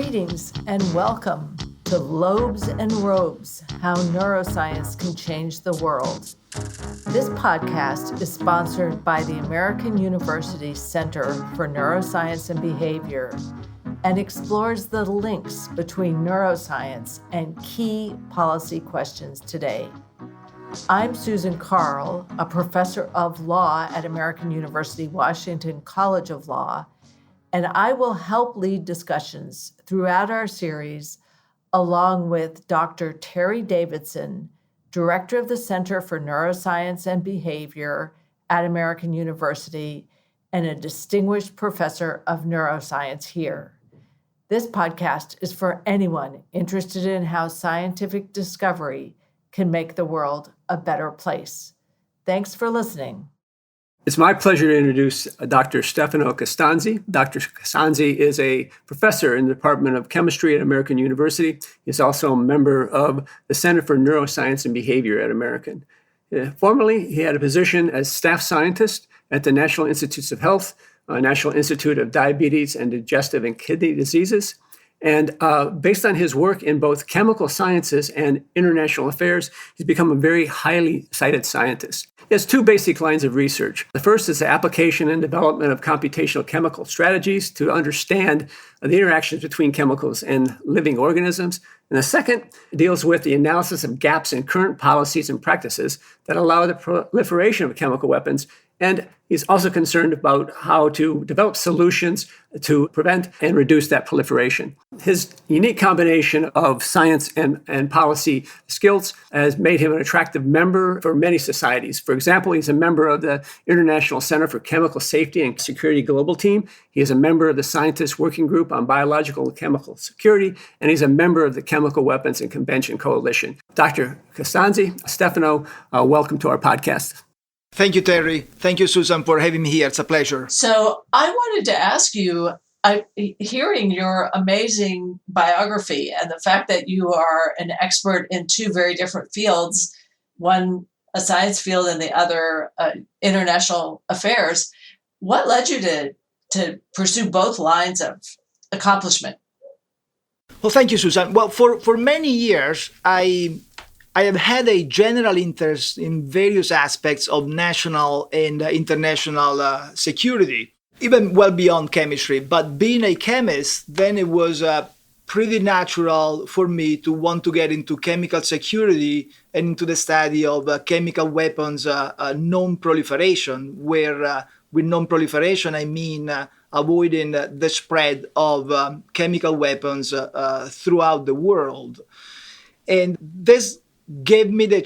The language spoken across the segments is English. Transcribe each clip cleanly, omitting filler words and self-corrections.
Greetings and welcome to Lobes and Robes, How Neuroscience Can Change the World. This podcast is sponsored by the American University Center for Neuroscience and Behavior and explores the links between neuroscience and key policy questions today. I'm Susan Carl, a professor of law at American University Washington College of Law, and I will help lead discussions throughout our series along with Dr. Terry Davidson, Director of the Center for Neuroscience and Behavior at American University and a distinguished professor of neuroscience here. This podcast is for anyone interested in how scientific discovery can make the world a better place. Thanks for listening. It's my pleasure to introduce Dr. Stefano Costanzi. Dr. Costanzi is a professor in the Department of Chemistry at American University. He's also a member of the Center for Neuroscience and Behavior at American. Formerly, he had a position as staff scientist at the National Institutes of Health, National Institute of Diabetes and Digestive and Kidney Diseases. And based on his work in both chemical sciences and international affairs, he's become a very highly cited scientist. He has two basic lines of research. The first is the application and development of computational chemical strategies to understand the interactions between chemicals and living organisms. And the second deals with the analysis of gaps in current policies and practices that allow the proliferation of chemical weapons. And he's also concerned about how to develop solutions to prevent and reduce that proliferation. His unique combination of science and policy skills has made him an attractive member for many societies. For example, he's a member of the International Center for Chemical Safety and Security Global Team. He is a member of the Scientists Working Group on Biological and Chemical Security, and he's a member of the Chemical Weapons and Convention Coalition. Dr. Costanzi, Stefano, welcome to our podcast. Thank you, Terry. Thank you, Susan, for having me here. It's a pleasure. So I wanted to ask you, hearing your amazing biography and the fact that you are an expert in two very different fields, one a science field and the other international affairs, what led you to pursue both lines of accomplishment? Well, thank you, Susan. Well, for many years, I have had a general interest in various aspects of national and international security, even well beyond chemistry. But being a chemist, then it was pretty natural for me to want to get into chemical security and into the study of chemical weapons non-proliferation, where with non-proliferation, I mean avoiding the spread of chemical weapons throughout the world. And this gave me the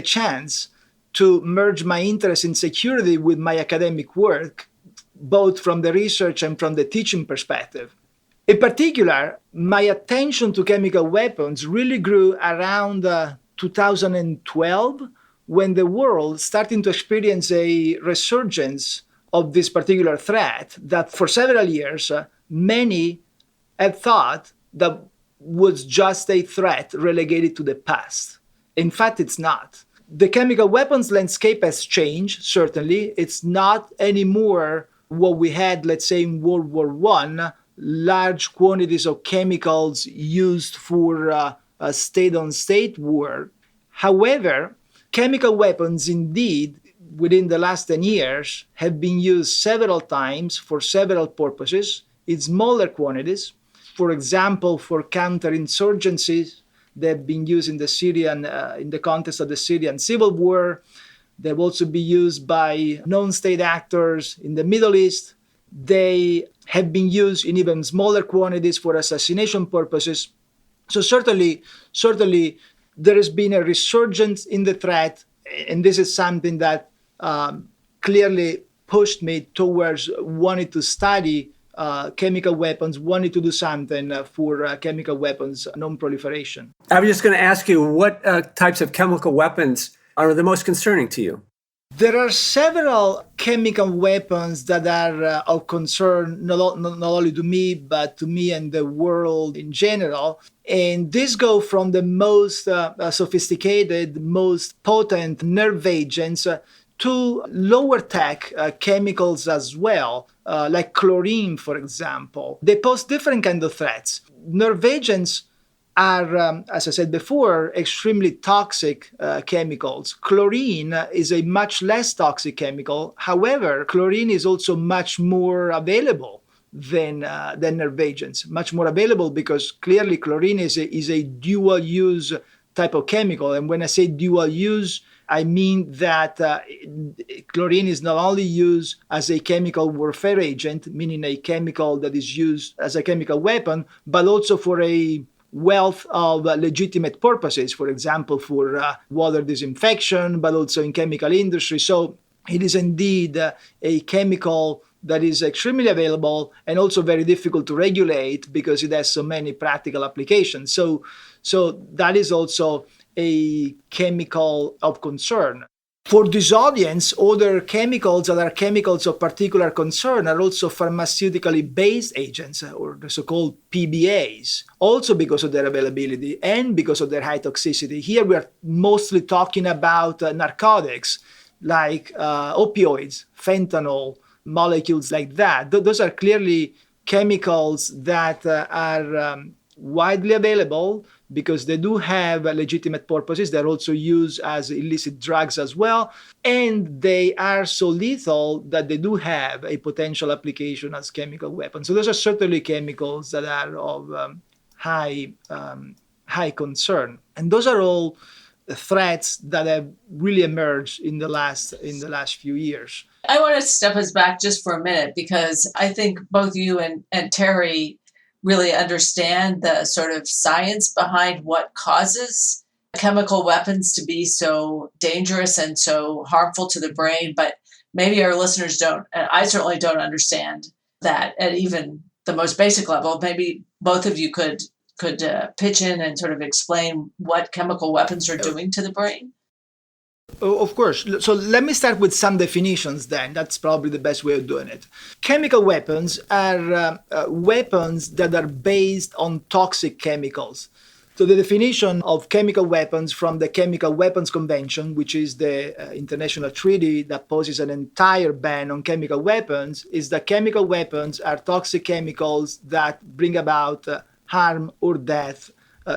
chance to merge my interest in security with my academic work, both from the research and from the teaching perspective. In particular, my attention to chemical weapons really grew around 2012, when the world started to experience a resurgence of this particular threat that for several years, many had thought that was just a threat relegated to the past. In fact, it's not. The chemical weapons landscape has changed, certainly. It's not anymore what we had, let's say, in World War I, large quantities of chemicals used for a state-on-state war. However, chemical weapons indeed, within the last 10 years, have been used several times for several purposes in smaller quantities. For example, for counterinsurgencies that have been used in the context of the Syrian civil war. They've also been used by non-state actors in the Middle East. They have been used in even smaller quantities for assassination purposes. So certainly there has been a resurgence in the threat, and this is something that clearly pushed me towards wanting to study chemical weapons, wanted to do something for chemical weapons non-proliferation. I was just going to ask you, what types of chemical weapons are the most concerning to you? There are several chemical weapons that are of concern, not only to me, but to me and the world in general. And these go from the most sophisticated, most potent nerve agents to lower tech chemicals as well, like chlorine, for example. They pose different kind of threats. Nerve agents are, as I said before, extremely toxic chemicals. Chlorine is a much less toxic chemical. However, chlorine is also much more available than nerve agents. Much more available because clearly chlorine is a dual use type of chemical. And when I say dual use, I mean that chlorine is not only used as a chemical warfare agent, meaning a chemical that is used as a chemical weapon, but also for a wealth of legitimate purposes, for example, for water disinfection, but also in chemical industry. So it is indeed a chemical that is extremely available and also very difficult to regulate because it has so many practical applications. So that is also a chemical of concern. For this audience, other chemicals that are chemicals of particular concern are also pharmaceutically based agents, or the so-called PBAs, also because of their availability and because of their high toxicity. Here we are mostly talking about narcotics like opioids, fentanyl, molecules like that. Those are clearly chemicals that are widely available because they do have legitimate purposes. They're also used as illicit drugs as well. And they are so lethal that they do have a potential application as chemical weapons. So those are certainly chemicals that are of high concern. And those are all threats that have really emerged in the last few years. I want to step us back just for a minute because I think both you and Terry really understand the sort of science behind what causes chemical weapons to be so dangerous and so harmful to the brain. But maybe our listeners don't, and I certainly don't understand that at even the most basic level. Maybe both of you could pitch in and sort of explain what chemical weapons are doing to the brain. Of course. So let me start with some definitions then. That's probably the best way of doing it. Chemical weapons are weapons that are based on toxic chemicals. So the definition of chemical weapons from the Chemical Weapons Convention, which is the international treaty that poses an entire ban on chemical weapons, is that chemical weapons are toxic chemicals that bring about harm or death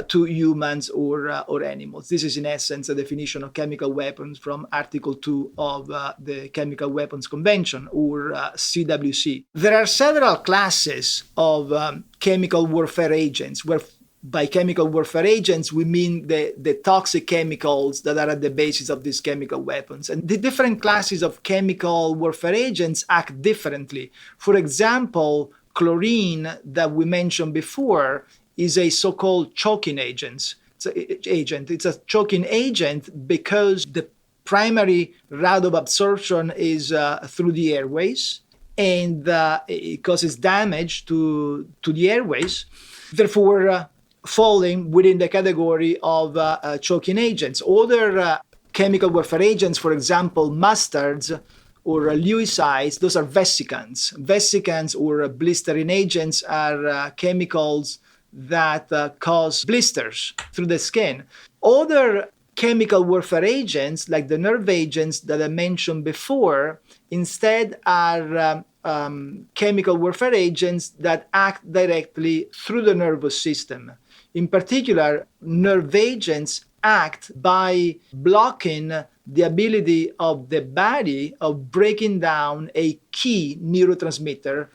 to humans or animals. This is in essence a definition of chemical weapons from Article 2 of the Chemical Weapons Convention, or CWC. There are several classes of chemical warfare agents, where by chemical warfare agents we mean the toxic chemicals that are at the basis of these chemical weapons. And the different classes of chemical warfare agents act differently. For example, chlorine that we mentioned before is a so-called choking agent. It's a choking agent because the primary route of absorption is through the airways, and it causes damage to the airways, therefore falling within the category of choking agents. Other chemical warfare agents, for example, mustards or Lewisides, those are vesicants. Vesicants or blistering agents are chemicals that cause blisters through the skin. Other chemical warfare agents, like the nerve agents that I mentioned before, instead are chemical warfare agents that act directly through the nervous system. In particular, nerve agents act by blocking the ability of the body of breaking down a key neurotransmitter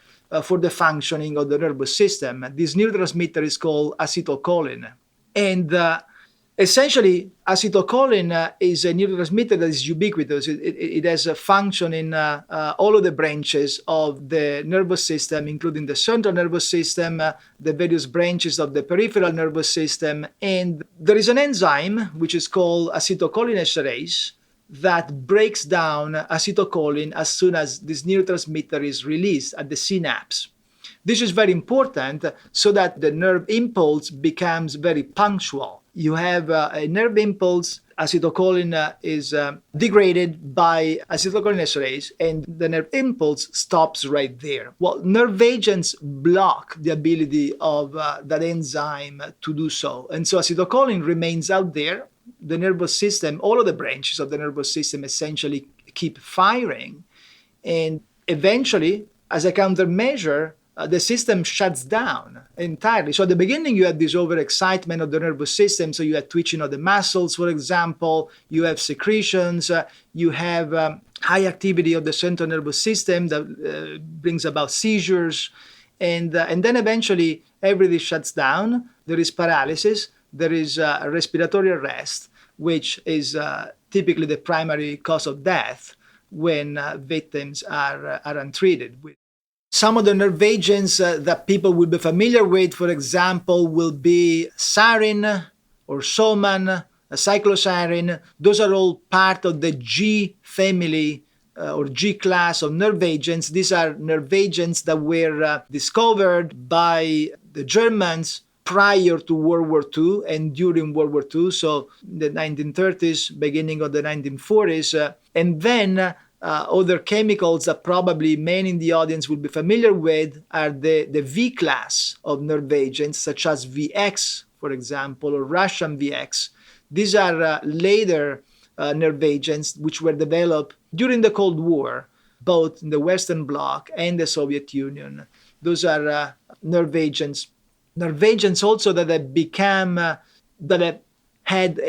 for the functioning of the nervous system. This neurotransmitter is called acetylcholine. And essentially, acetylcholine is a neurotransmitter that is ubiquitous. It has a function in all of the branches of the nervous system, including the central nervous system, the various branches of the peripheral nervous system. And there is an enzyme, which is called acetylcholinesterase, that breaks down acetylcholine as soon as this neurotransmitter is released at the synapse. This is very important so that the nerve impulse becomes very punctual. You have a nerve impulse, acetylcholine is degraded by acetylcholinesterase, and the nerve impulse stops right there. Well, nerve agents block the ability of that enzyme to do so. And so acetylcholine remains out there. The nervous system, all of the branches of the nervous system essentially keep firing. And eventually, as a countermeasure, the system shuts down entirely. So at the beginning, you had this overexcitement of the nervous system. So you had twitching of the muscles, for example. You have secretions. You have high activity of the central nervous system that brings about seizures. And then eventually, everything shuts down. There is paralysis. There is respiratory arrest, which is typically the primary cause of death when victims are untreated. Some of the nerve agents that people will be familiar with, for example, will be sarin or soman, cyclosarin. Those are all part of the G family or G class of nerve agents. These are nerve agents that were discovered by the Germans prior to World War II and during World War II, so the 1930s, beginning of the 1940s. And then other chemicals that probably many in the audience will be familiar with are the V class of nerve agents, such as VX, for example, or Russian VX. These are later nerve agents which were developed during the Cold War, both in the Western Bloc and the Soviet Union. Those are nerve agents. Nerve agents also that have become, that have had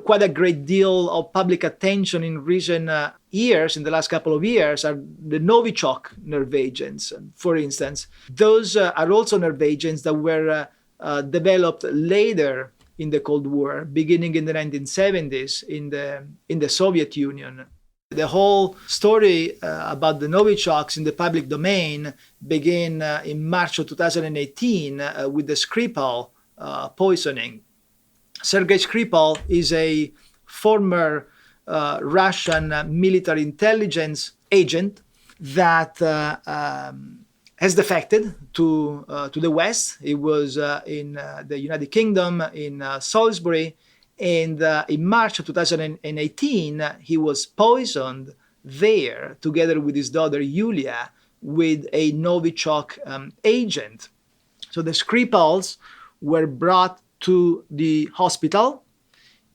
quite a great deal of public attention in recent years, in the last couple of years, are the Novichok nerve agents, for instance. Those are also nerve agents that were developed later in the Cold War, beginning in the 1970s in the Soviet Union. The whole story about the Novichoks in the public domain began in March of 2018 with the Skripal poisoning. Sergei Skripal is a former Russian military intelligence agent that has defected to the West. He was in the United Kingdom, in Salisbury, and in March of 2018, he was poisoned there together with his daughter Yulia with a Novichok agent. So the Skripals were brought to the hospital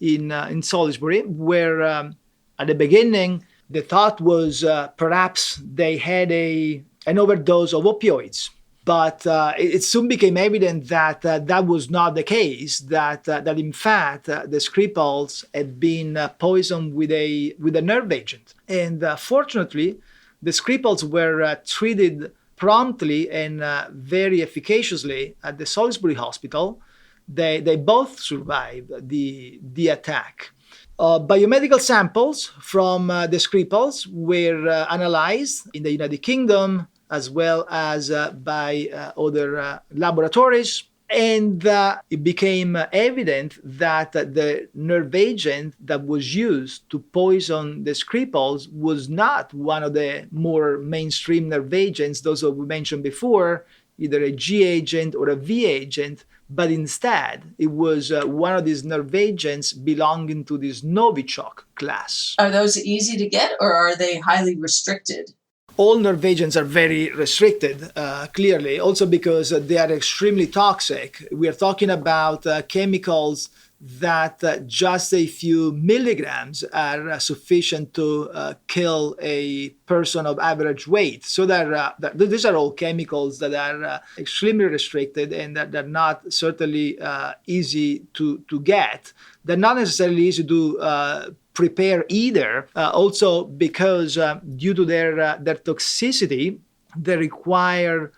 in Salisbury, where at the beginning the thought was perhaps they had an overdose of opioids. But it soon became evident that that was not the case, that in fact the Skripals had been poisoned with a nerve agent. And fortunately, the Skripals were treated promptly and very efficaciously at the Salisbury Hospital. They both survived the attack. Biomedical samples from the Skripals were analyzed in the United Kingdom, as well as by other laboratories. And it became evident that the nerve agent that was used to poison the Skripals was not one of the more mainstream nerve agents, those that we mentioned before, either a G agent or a V agent, but instead it was one of these nerve agents belonging to this Novichok class. Are those easy to get, or are they highly restricted? All nerve agents are very restricted, clearly, also because they are extremely toxic. We are talking about chemicals that just a few milligrams are sufficient to kill a person of average weight. So these are all chemicals that are extremely restricted and that are not certainly easy to get. They're not necessarily easy to prepare either, also because due to their toxicity, they require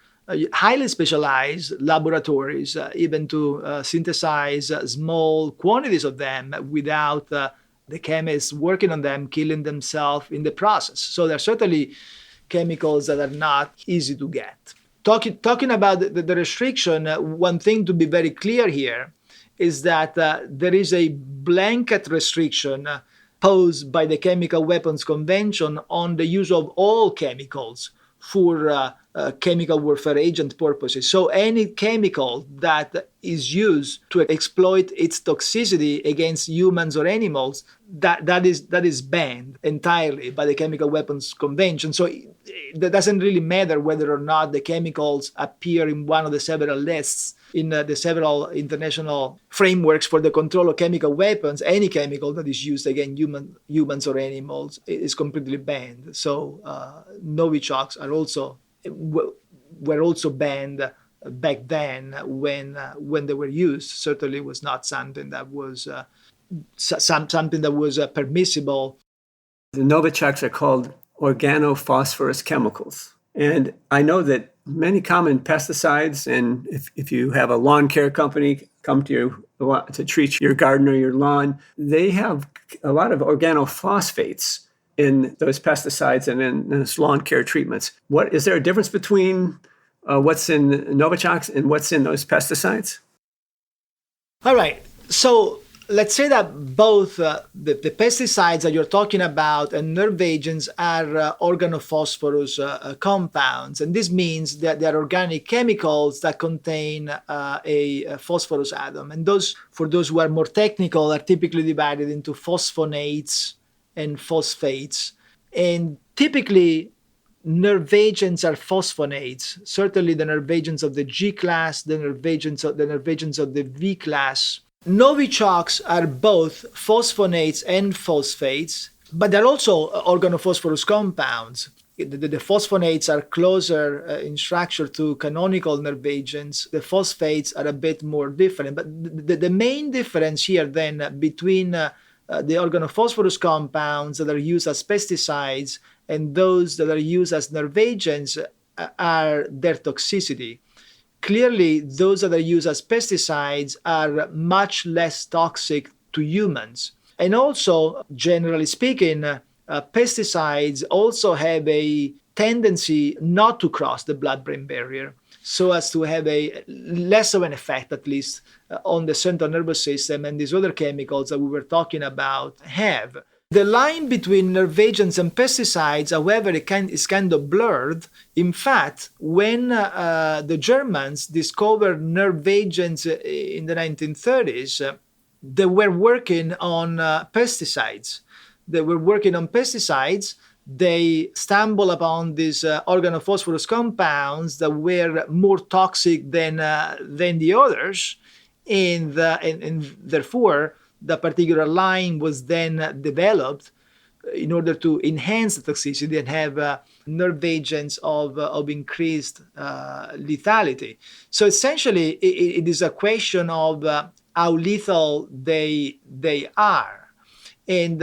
highly specialized laboratories, even to synthesize small quantities of them without the chemists working on them killing themselves in the process. So there are certainly chemicals that are not easy to get. Talking about the restriction, one thing to be very clear here is that there is a blanket restriction posed by the Chemical Weapons Convention on the use of all chemicals for chemical warfare agent purposes. So any chemical that is used to exploit its toxicity against humans or animals, that is banned entirely by the Chemical Weapons Convention. So that doesn't really matter whether or not the chemicals appear in one of the several lists in the several international frameworks for the control of chemical weapons. Any chemical that is used against humans or animals is completely banned. So Novichoks were also banned back then when they were used. Certainly was not something that was permissible. The Novichoks are called organophosphorus chemicals. And I know that many common pesticides, and if you have a lawn care company come to you to treat your garden or your lawn, they have a lot of organophosphates in those pesticides and in those lawn care treatments. Is there a difference between what's in Novichoks and what's in those pesticides? All right. So let's say that both the pesticides that you're talking about and nerve agents are organophosphorus compounds. And this means that they are organic chemicals that contain a phosphorus atom. And those, for those who are more technical, are typically divided into phosphonates and phosphates. And typically, nerve agents are phosphonates. Certainly the nerve agents of the G class, the nerve agents of the V class. Novichoks are both phosphonates and phosphates, but they're also organophosphorus compounds. The phosphonates are closer in structure to canonical nerve agents. The phosphates are a bit more different. But the main difference here then between the organophosphorus compounds that are used as pesticides and those that are used as nerve agents are their toxicity. Clearly, those that are used as pesticides are much less toxic to humans. And also, generally speaking, pesticides also have a tendency not to cross the blood-brain barrier, so as to have a less of an effect, at least, on the central nervous system, and these other chemicals that we were talking about have. The line between nerve agents and pesticides, however, is kind of blurred. In fact, when the Germans discovered nerve agents in the 1930s, they were working on pesticides. They stumbled upon these organophosphorus compounds that were more toxic than the others, and therefore the particular line was then developed in order to enhance the toxicity and have nerve agents of increased lethality. So essentially, it is a question of how lethal they are. And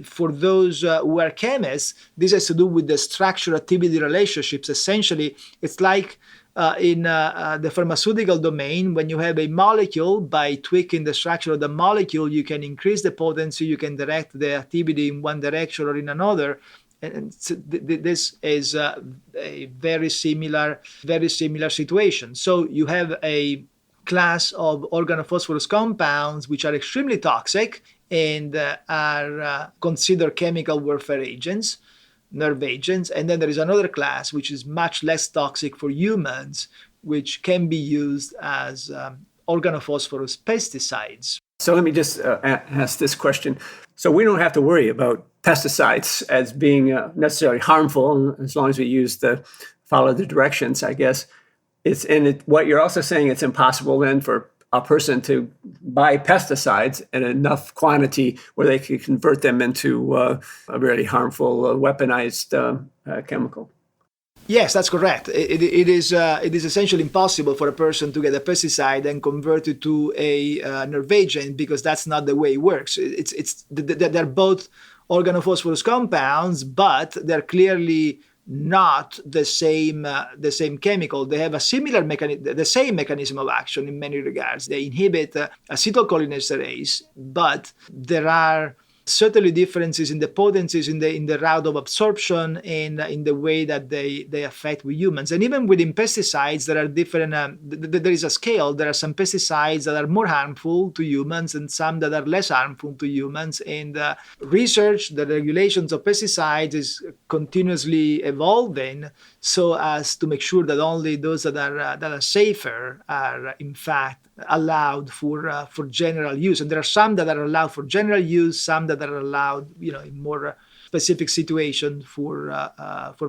for those who are chemists, this has to do with the structure-activity relationships. Essentially, it's like in the pharmaceutical domain, when you have a molecule, by tweaking the structure of the molecule, you can increase the potency, you can direct the activity in one direction or in another. And this is a very similar situation. So you have a class of organophosphorus compounds which are extremely toxic and are considered chemical warfare agents, nerve agents. And then there is another class which is much less toxic for humans, which can be used as organophosphorus pesticides. So let me just ask this question. So we don't have to worry about pesticides as being necessarily harmful as long as we follow the directions, I guess. What you're also saying, it's impossible then for a person to buy pesticides in enough quantity where they could convert them into a really harmful weaponized chemical. Yes, that's correct. It is essentially impossible for a person to get a pesticide and convert it to a nerve agent, because that's not the way it works. They're both organophosphorus compounds, but they're clearly not the same chemical. They have the same mechanism of action in many regards. They inhibit acetylcholinesterase, but there are certainly differences in the potencies, in the route of absorption, and in the way that they affect with humans. And even within pesticides, there are different, there is a scale. There are some pesticides that are more harmful to humans and some that are less harmful to humans. And research, the regulations of pesticides is continuously evolving so as to make sure that only those that are safer are in fact allowed for general use. And there are some that are allowed for general use, some that are allowed, in more specific situation for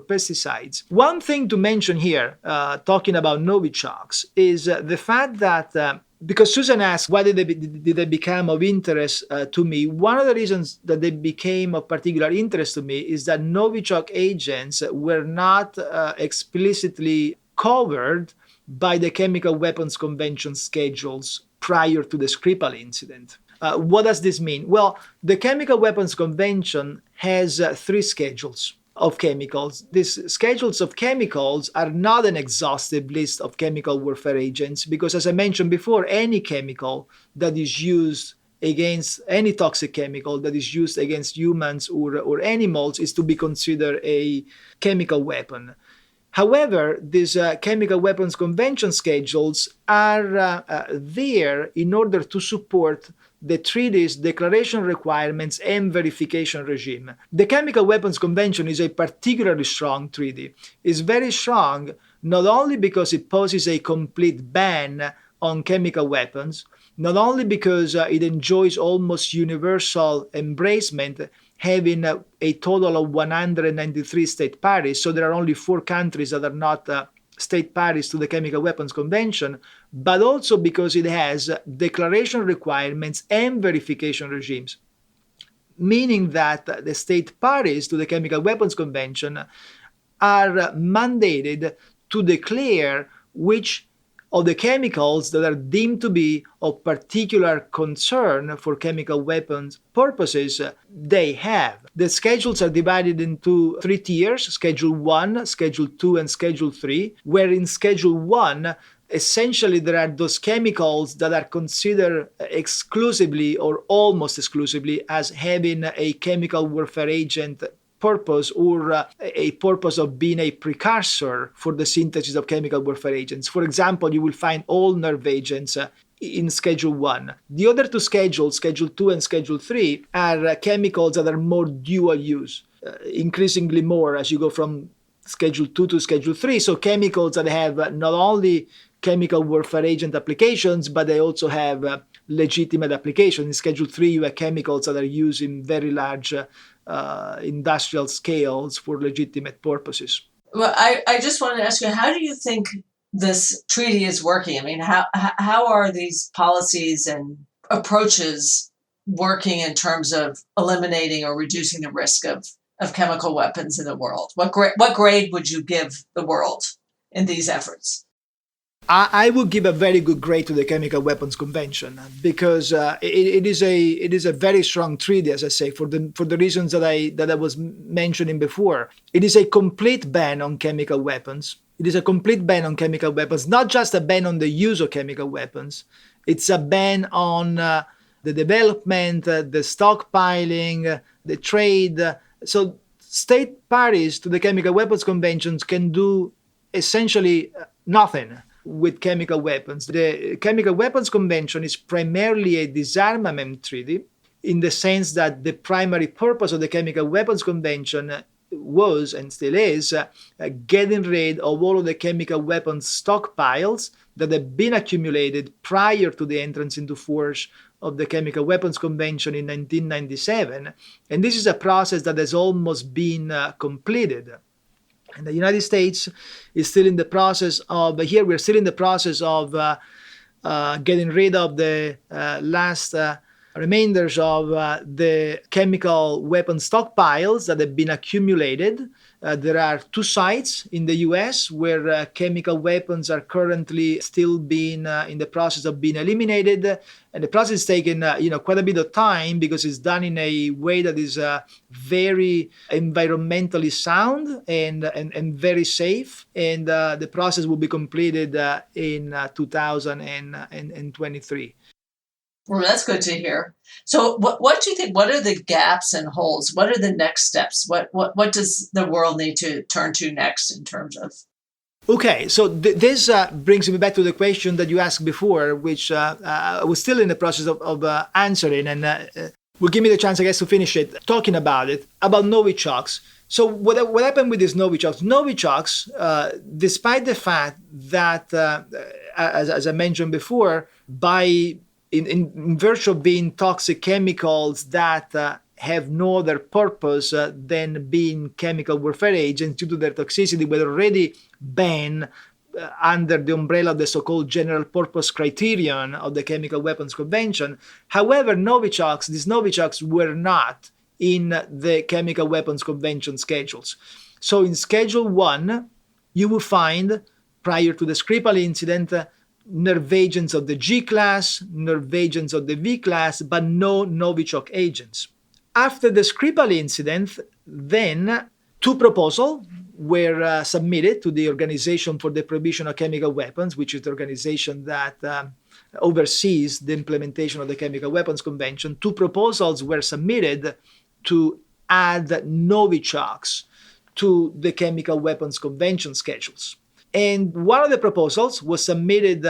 pesticides. One thing to mention here, talking about Novichox, is the fact that because Susan asked why did they become of interest to me. One of the reasons that they became of particular interest to me is that Novichok agents were not explicitly covered by the Chemical Weapons Convention schedules prior to the Skripal incident. What does this mean? Well, the Chemical Weapons Convention has 3 schedules of chemicals. These schedules of chemicals are not an exhaustive list of chemical warfare agents because, as I mentioned before, any chemical that is used against any toxic chemical that is used against humans or animals is to be considered a chemical weapon. However, these Chemical Weapons Convention schedules are there in order to support the treaty's declaration requirements and verification regime. The Chemical Weapons Convention is a particularly strong treaty. It's very strong not only because it poses a complete ban on chemical weapons, not only because it enjoys almost universal embracement, having a total of 193 state parties, so there are only 4 countries that are not state parties to the Chemical Weapons Convention, but also because it has declaration requirements and verification regimes, meaning that the state parties to the Chemical Weapons Convention are mandated to declare which of the chemicals that are deemed to be of particular concern for chemical weapons purposes they have. The schedules are divided into 3 tiers, Schedule 1, Schedule 2, and Schedule 3, where in Schedule 1, essentially there are those chemicals that are considered exclusively or almost exclusively as having a chemical warfare agent purpose or a purpose of being a precursor for the synthesis of chemical warfare agents. For example, you will find all nerve agents in Schedule 1. The other 2 schedules, Schedule 2 and Schedule 3, are chemicals that are more dual use, increasingly more as you go from Schedule 2 to Schedule 3. So chemicals that have not only chemical warfare agent applications, but they also have legitimate applications. In Schedule 3, you have chemicals that are used in very large industrial scales for legitimate purposes. Well, I just wanted to ask you, how do you think this treaty is working? I mean, how are these policies and approaches working in terms of eliminating or reducing the risk of chemical weapons in the world? What grade would you give the world in these efforts? I would give a very good grade to the Chemical Weapons Convention because it is a very strong treaty, as I say, for the reasons that I was mentioning before. It is a complete ban on chemical weapons. It is a complete ban on chemical weapons, not just a ban on the use of chemical weapons. It's a ban on the development, the stockpiling, the trade. So state parties to the Chemical Weapons Conventions can do essentially nothing with chemical weapons. The Chemical Weapons Convention is primarily a disarmament treaty in the sense that the primary purpose of the Chemical Weapons Convention was and still is getting rid of all of the chemical weapons stockpiles that have been accumulated prior to the entrance into force of the Chemical Weapons Convention in 1997. And this is a process that has almost been completed. And the United States is still in the process of, we're still in the process of getting rid of the last remainders of the chemical weapon stockpiles that have been accumulated. There are 2 sites in the US where chemical weapons are currently still being in the process of being eliminated. And the process is taking quite a bit of time because it's done in a way that is very environmentally sound and very safe. And the process will be completed in 2023. Well, that's good to hear. So, what do you think? What are the gaps and holes? What are the next steps? What does the world need to turn to next in terms of? Okay, so this brings me back to the question that you asked before, which I was still in the process of answering, and will give me the chance, I guess, to finish it, talking about it, about Novichokes. So what happened with these Novichokes? Novichokes, despite the fact that, as I mentioned before, in virtue of being toxic chemicals that have no other purpose than being chemical warfare agents due to their toxicity, were already banned under the umbrella of the so-called general purpose criterion of the Chemical Weapons Convention. However, these Novichokes were not in the Chemical Weapons Convention schedules. So in Schedule 1, you will find, prior to the Skripal incident, nerve agents of the G class, nerve agents of the V class, but no Novichok agents. After the Skripal incident, then 2 proposals were submitted to the Organization for the Prohibition of Chemical Weapons, which is the organization that oversees the implementation of the Chemical Weapons Convention. 2 proposals were submitted to add Novichokes to the Chemical Weapons Convention schedules. And one of the proposals was submitted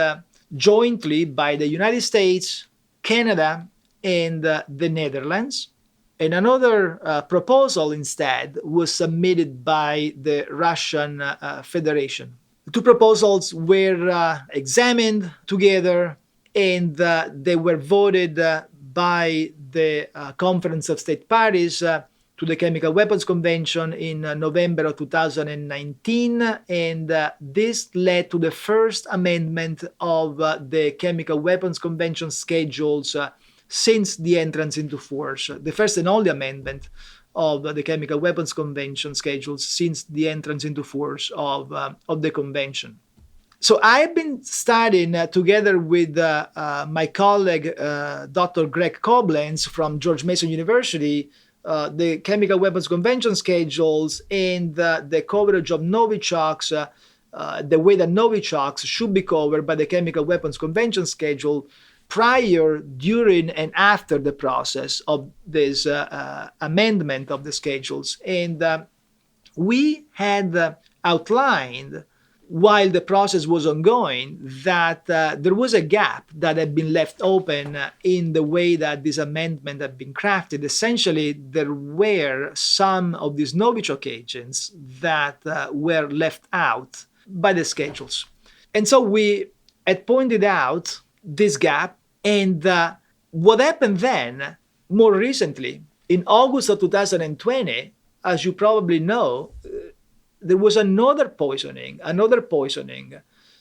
jointly by the United States, Canada, and the Netherlands. And another proposal instead was submitted by the Russian Federation. The 2 proposals were examined together, and they were voted by the Conference of State Parties to the Chemical Weapons Convention in November of 2019, and this led to the first amendment of the Chemical Weapons Convention schedules since the entrance into force, the first and only amendment of the Chemical Weapons Convention schedules since the entrance into force of the convention. So I've been studying together with my colleague, Dr. Greg Koblenz from George Mason University, the Chemical Weapons Convention schedules and the coverage of Novichokes, the way that Novichokes should be covered by the Chemical Weapons Convention schedule prior, during, and after the process of this amendment of the schedules. And we had outlined, while the process was ongoing, that there was a gap that had been left open in the way that this amendment had been crafted. Essentially, there were some of these Novichok agents that were left out by the schedules. And so we had pointed out this gap, and what happened then, more recently, in August of 2020, as you probably know, there was another poisoning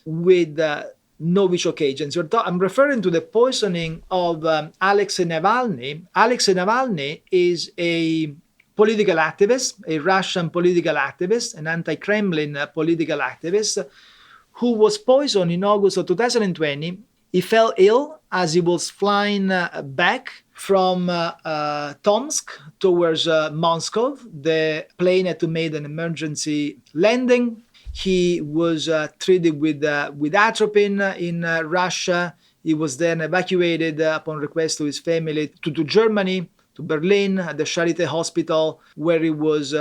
with Novichok agents. I'm referring to the poisoning of Alexei Navalny. Alexei Navalny is a political activist, a Russian political activist, an anti-Kremlin political activist, who was poisoned in August of 2020. He fell ill as he was flying back from Tomsk towards Moscow. The plane had to make an emergency landing. He was treated with atropine in Russia. He was then evacuated upon request to his family to Germany, to Berlin, at the Charité Hospital, where he was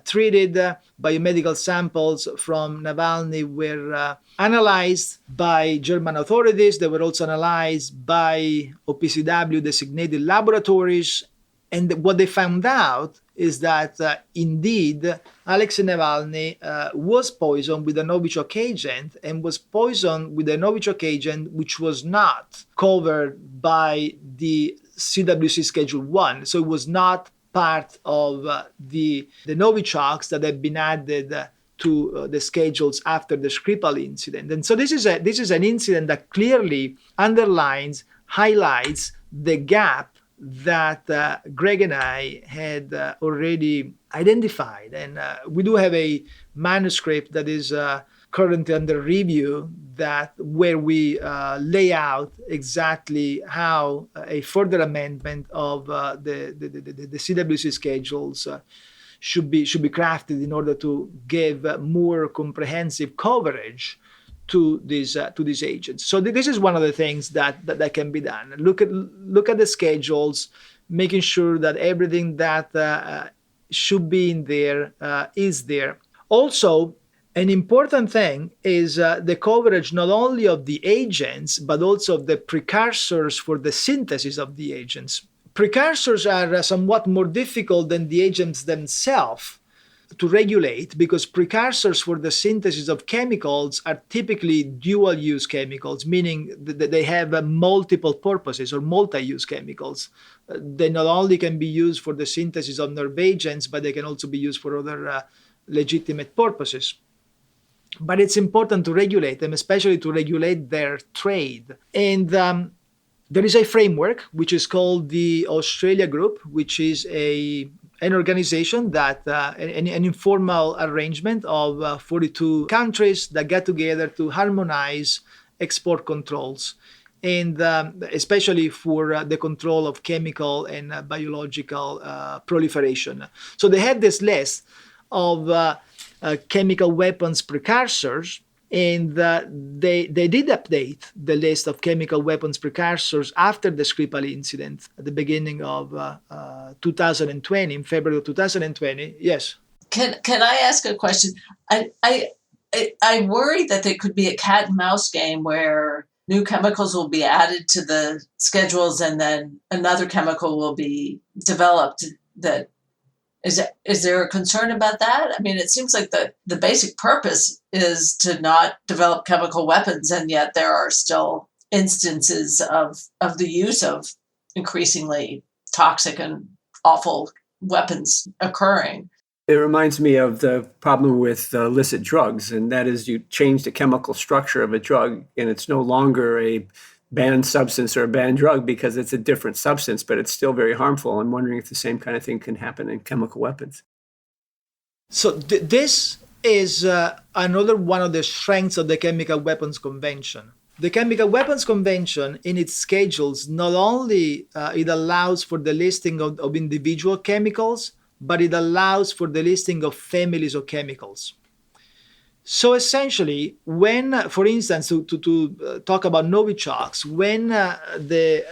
treated. Biomedical samples from Navalny were analyzed by German authorities. They were also analyzed by OPCW designated laboratories. And what they found out is that indeed Alexei Navalny was poisoned with a Novichok agent, and was poisoned with a Novichok agent which was not covered by the CWC Schedule 1. So it was not part of the Novichokes that had been added to the schedules after the Skripal incident. And so this is an incident that clearly underlines, highlights the gap that Greg and I had already identified. And we do have a manuscript that is currently under review, where we lay out exactly how a further amendment of the CWC schedules should be crafted in order to give more comprehensive coverage to these agents. So this is one of the things that can be done. Look at the schedules, making sure that everything that should be in there is there. Also, an important thing is the coverage not only of the agents, but also of the precursors for the synthesis of the agents. Precursors are somewhat more difficult than the agents themselves to regulate, because precursors for the synthesis of chemicals are typically dual-use chemicals, meaning that they have multiple purposes, or multi-use chemicals. They not only can be used for the synthesis of nerve agents, but they can also be used for other legitimate purposes. But it's important to regulate them, especially to regulate their trade. And there is a framework which is called the Australia Group, which is an organization that an informal arrangement of 42 countries that get together to harmonize export controls, and especially for the control of chemical and biological proliferation. So they have this list of chemical weapons precursors, and they did update the list of chemical weapons precursors after the Skripal incident at the beginning of 2020, in February of 2020. Yes. Can I ask a question? I worry that there could be a cat and mouse game where new chemicals will be added to the schedules and then another chemical will be developed. That is there a concern about that? I mean, it seems like the basic purpose is to not develop chemical weapons, and yet there are still instances of the use of increasingly toxic and awful weapons occurring. It reminds me of the problem with illicit drugs, and that is you change the chemical structure of a drug, and it's no longer a banned substance or a banned drug because it's a different substance, but it's still very harmful. I'm wondering if the same kind of thing can happen in chemical weapons. So this is another one of the strengths of the Chemical Weapons Convention. The Chemical Weapons Convention, in its schedules, not only it allows for the listing of individual chemicals, but it allows for the listing of families of chemicals. So essentially, when, for instance, to talk about Novichokes, when the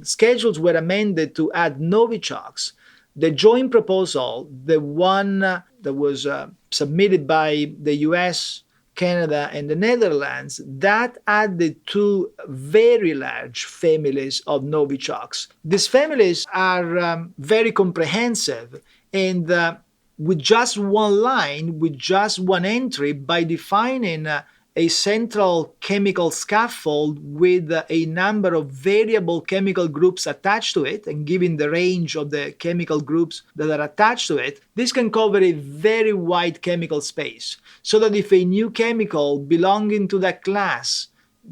schedules were amended to add Novichokes, the joint proposal, the one that was submitted by the US, Canada, and the Netherlands, that added two very large families of Novichokes. These families are very comprehensive, and with just one line, with just one entry, by defining a central chemical scaffold with a number of variable chemical groups attached to it, and giving the range of the chemical groups that are attached to it, this can cover a very wide chemical space. So that if a new chemical belonging to that class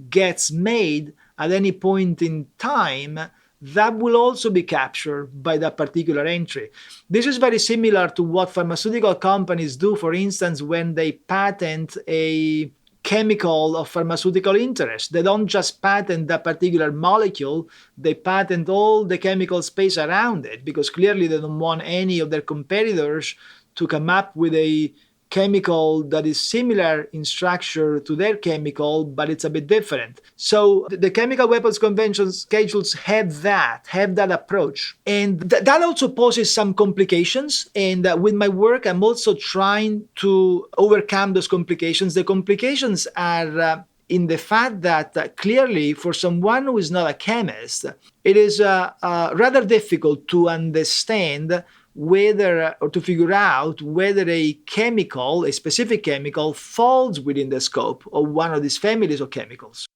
gets made at any point in time, that will also be captured by that particular entry. This is very similar to what pharmaceutical companies do, for instance, when they patent a chemical of pharmaceutical interest. They don't just patent that particular molecule, they patent all the chemical space around it, because clearly they don't want any of their competitors to come up with a chemical that is similar in structure to their chemical, but it's a bit different. So the Chemical Weapons Convention schedules have that approach. And that also poses some complications. And with my work, I'm also trying to overcome those complications. The complications are in the fact that clearly for someone who is not a chemist, it is rather difficult to understand whether, or to figure out whether a chemical, a specific chemical, falls within the scope of one of these families of chemicals.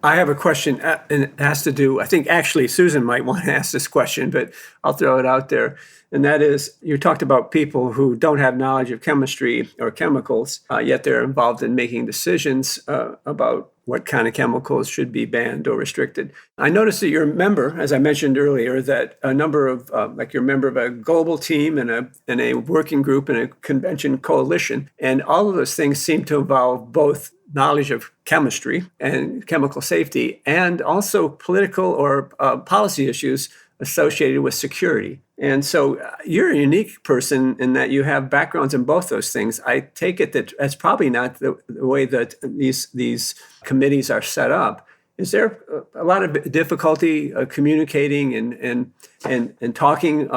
I have a question, and it has to do, I think actually Susan might want to ask this question, but I'll throw it out there. And that is, you talked about people who don't have knowledge of chemistry or chemicals, yet they're involved in making decisions about what kind of chemicals should be banned or restricted. I noticed that you're a member, as I mentioned earlier, that a number of, you're a member of a global team and a working group and a convention coalition. And all of those things seem to involve both knowledge of chemistry and chemical safety, and also political or policy issues associated with security. And so you're a unique person in that you have backgrounds in both those things. I take it that that's probably not the way that these committees are set up. Is there a lot of difficulty communicating and talking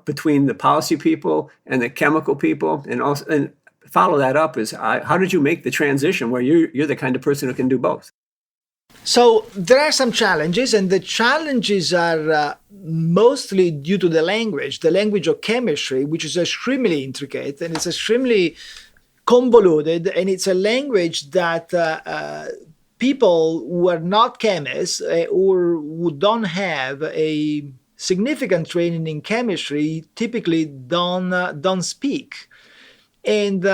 between the policy people and the chemical people? And also, and follow that up is how did you make the transition where you're the kind of person who can do both? So there are some challenges, and the challenges are mostly due to the language of chemistry, which is extremely intricate and it's extremely convoluted, and it's a language that people who are not chemists or who don't have a significant training in chemistry typically don't speak. And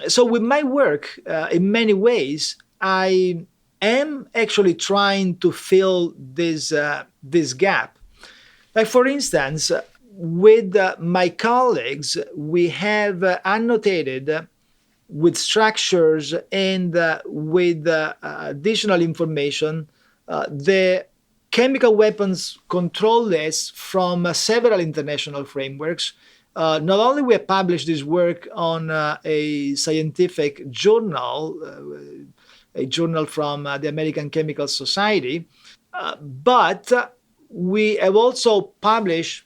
so with my work, in many ways, I am actually trying to fill this gap. Like for instance, with my colleagues, we have annotated with structures and with additional information the chemical weapons control list from several international frameworks. Not only we have published this work on a scientific journal, a journal from the American Chemical Society, but we have also published,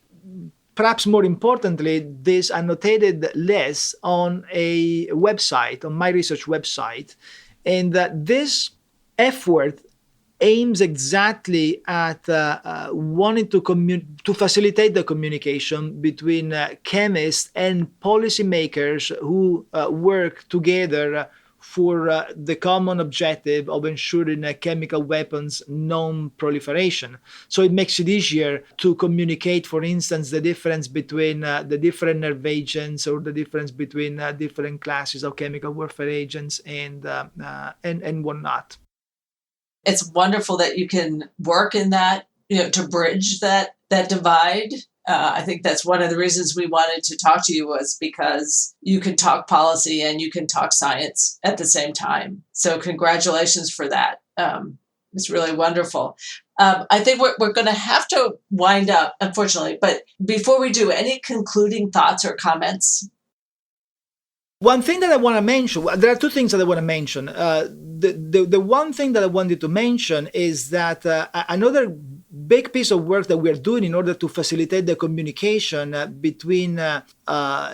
perhaps more importantly, this annotated list on a website, on my research website. And this effort aims exactly at wanting to facilitate the communication between chemists and policymakers who work together for the common objective of ensuring chemical weapons non-proliferation. So it makes it easier to communicate, for instance, the difference between the different nerve agents or the difference between different classes of chemical warfare agents and whatnot. It's wonderful that you can work in that, to bridge that divide. I think that's one of the reasons we wanted to talk to you, was because you can talk policy and you can talk science at the same time. So congratulations for that. It's really wonderful. I think we're going to have to wind up, unfortunately. But before we do, any concluding thoughts or comments? One thing that I want to mention, there are two things that I want to mention. The one thing that I wanted to mention is that another big piece of work that we are doing in order to facilitate the communication between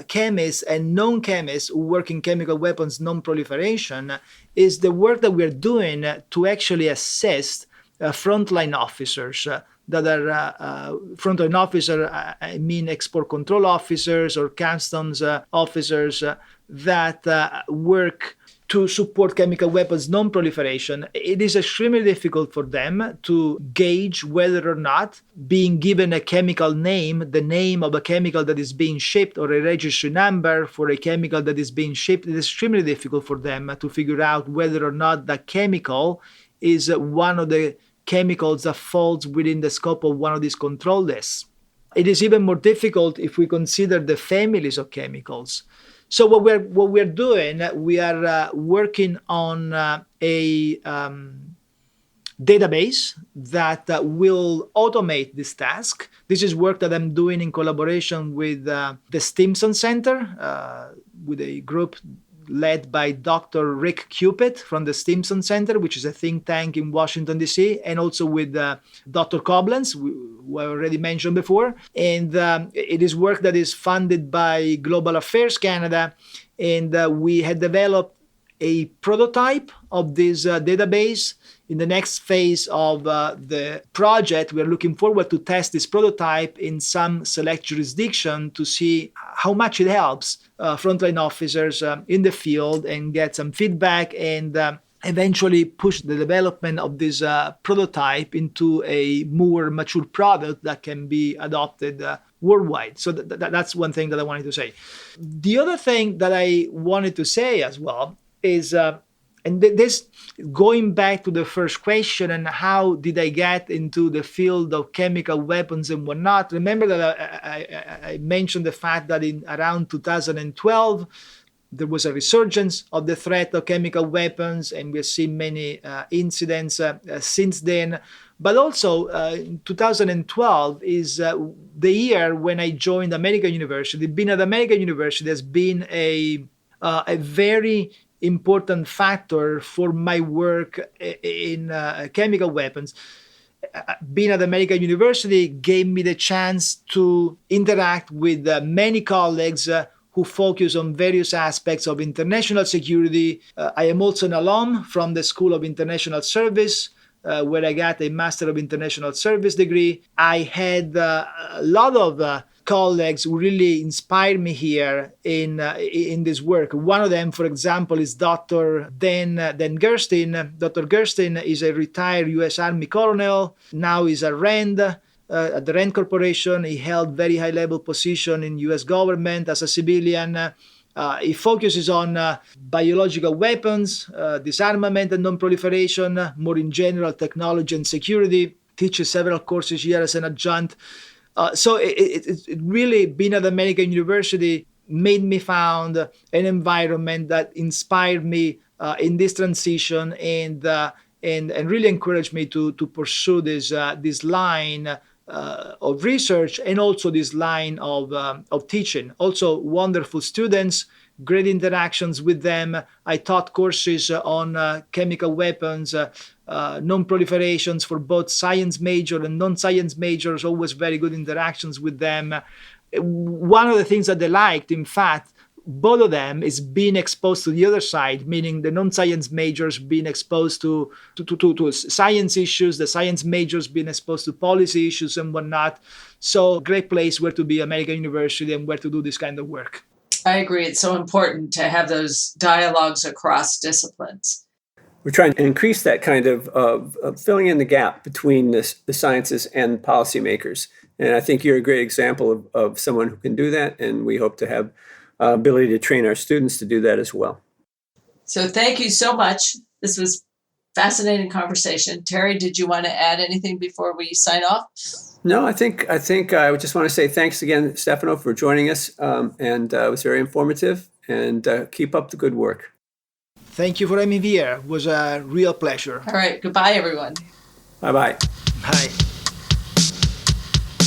chemists and non-chemists who work in chemical weapons non-proliferation is the work that we are doing to actually assist frontline officers that are frontline officer, I mean export control officers or customs officers that work to support chemical weapons non-proliferation. It is extremely difficult for them to gauge whether or not being given a chemical name, the name of a chemical that is being shipped, or a registry number for a chemical that is being shipped. It is extremely difficult for them to figure out whether or not that chemical is one of the chemicals that falls within the scope of one of these control lists. It is even more difficult if we consider the families of chemicals. So what we're doing, we are working on a database that will automate this task. This is work that I'm doing in collaboration with the Stimson Center, with a group led by Dr. Rick Cupid from the Stimson Center, which is a think tank in Washington, D.C., and also with Dr. Koblenz, who I already mentioned before. And it is work that is funded by Global Affairs Canada. And we had developed a prototype of this database. In the next phase of the project, we are looking forward to test this prototype in some select jurisdiction to see how much it helps frontline officers in the field and get some feedback and eventually push the development of this prototype into a more mature product that can be adopted worldwide. So that's one thing that I wanted to say. The other thing that I wanted to say as well is, and this going back to the first question and how did I get into the field of chemical weapons and whatnot, remember that I mentioned the fact that in around 2012, there was a resurgence of the threat of chemical weapons, and we've seen many incidents since then. But also, 2012 is the year when I joined American University. Being at American University has been a very important factor for my work in chemical weapons. Being at American University gave me the chance to interact with many colleagues who focus on various aspects of international security. I am also an alum from the School of International Service, where I got a Master of International Service degree. I had a lot of colleagues who really inspired me here in this work. One of them, for example, is Dr. Dan Gerstein. Dr. Gerstein is a retired U.S. Army colonel. Now he's a RAND at the RAND Corporation. He held very high-level position in U.S. government as a civilian. He focuses on biological weapons, disarmament and non-proliferation, more in general, technology and security. Teaches several courses here as an adjunct. So it really, being at American University, made me found an environment that inspired me in this transition and really encouraged me to pursue this line of research and also this line of teaching. Also, wonderful students, great interactions with them. I taught courses on chemical weapons, non-proliferations for both science major and non-science majors, always very good interactions with them. One of the things that they liked, in fact, both of them, is being exposed to the other side, meaning the non-science majors being exposed to science issues, the science majors being exposed to policy issues and whatnot. So great place where to be, American University, and where to do this kind of work. I agree. It's so important to have those dialogues across disciplines. We're trying to increase that kind of filling in the gap between the sciences and policymakers. And I think you're a great example of someone who can do that. And we hope to have ability to train our students to do that as well. So thank you so much. This was fascinating conversation. Terry, did you want to add anything before we sign off? No, I think I just want to say thanks again, Stefano, for joining us. And it was very informative, and keep up the good work. Thank you for having me here. It was a real pleasure. All right. Goodbye, everyone. Bye-bye. Bye.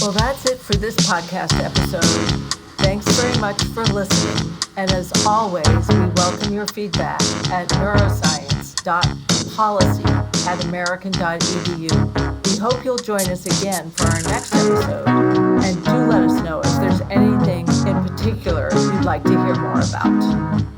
Well, that's it for this podcast episode. Thanks very much for listening. And as always, we welcome your feedback at neuroscience.policy@american.edu. We hope you'll join us again for our next episode. And do let us know if there's anything in particular you'd like to hear more about.